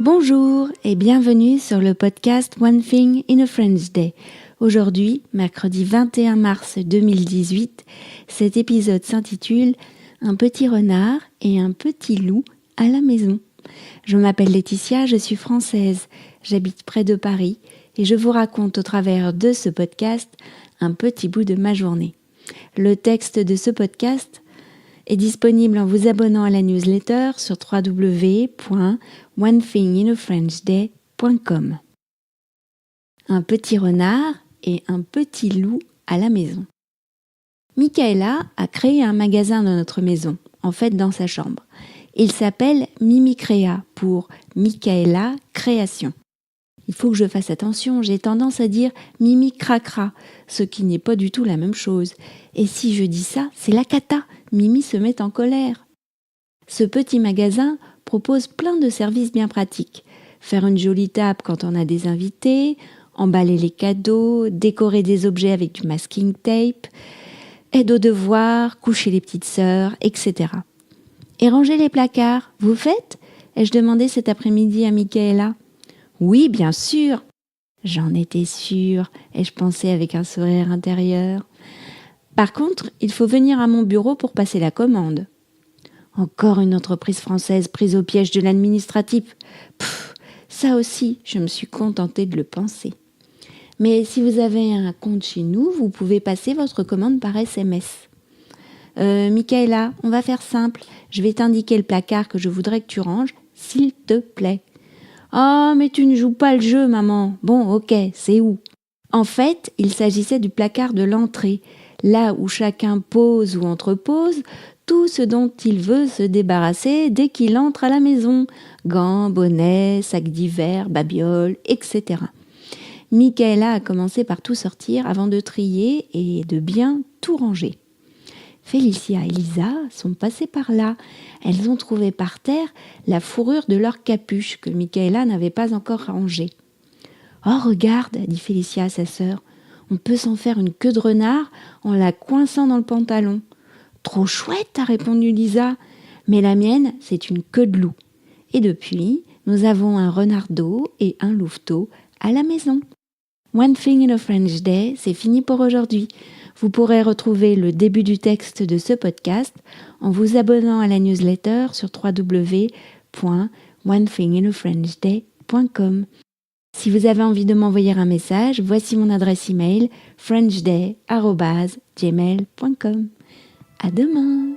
Bonjour et bienvenue sur le podcast One Thing in a French Day. Aujourd'hui, mercredi 21 mars 2018, cet épisode s'intitule « Un petit renard et un petit loup à la maison ». Je m'appelle Laetitia, je suis française, j'habite près de Paris et je vous raconte au travers de ce podcast un petit bout de ma journée. Le texte de ce podcast est disponible en vous abonnant à la newsletter sur www.onethinginafrenchday.com. Un petit renard et un petit loup à la maison. Michaela a créé un magasin dans notre maison, en fait dans sa chambre. Il s'appelle Mimi Créa pour Michaela Création. Il faut que je fasse attention, j'ai tendance à dire Mimi Cracra, ce qui n'est pas du tout la même chose. Et si je dis ça, c'est la cata, Mimi se met en colère. Ce petit magasin propose plein de services bien pratiques. Faire une jolie table quand on a des invités, emballer les cadeaux, décorer des objets avec du masking tape, aide aux devoirs, coucher les petites sœurs, etc. Et ranger les placards, vous faites ? Ai-je demandé cet après-midi à Michaela. Oui, bien sûr. J'en étais sûre, ai-je pensé avec un sourire intérieur. Par contre, il faut venir à mon bureau pour passer la commande. Encore une entreprise française prise au piège de l'administratif. Ça aussi, je me suis contentée de le penser. Mais si vous avez un compte chez nous, vous pouvez passer votre commande par SMS. Michaela, on va faire simple. Je vais t'indiquer le placard que je voudrais que tu ranges, s'il te plaît. Oh, mais tu ne joues pas le jeu, maman. Bon, ok, c'est où ? En fait, il s'agissait du placard de l'entrée, là où chacun pose ou entrepose tout ce dont il veut se débarrasser dès qu'il entre à la maison. Gants, bonnets, sacs d'hiver, babioles, etc. Michaela a commencé par tout sortir avant de trier et de bien tout ranger. Félicia et Lisa sont passées par là. Elles ont trouvé par terre la fourrure de leur capuche que Michaela n'avait pas encore rangée. « Oh, regarde !» dit Félicia à sa sœur. « On peut s'en faire une queue de renard en la coinçant dans le pantalon. »« Trop chouette !» a répondu Lisa. « Mais la mienne, c'est une queue de loup. » Et depuis, nous avons un renardeau et un louveteau à la maison. One Thing in a French Day, c'est fini pour aujourd'hui. Vous pourrez retrouver le début du texte de ce podcast en vous abonnant à la newsletter sur www.onethinginafrenchday.com. Si vous avez envie de m'envoyer un message, voici mon adresse email frenchday@gmail.com. À demain!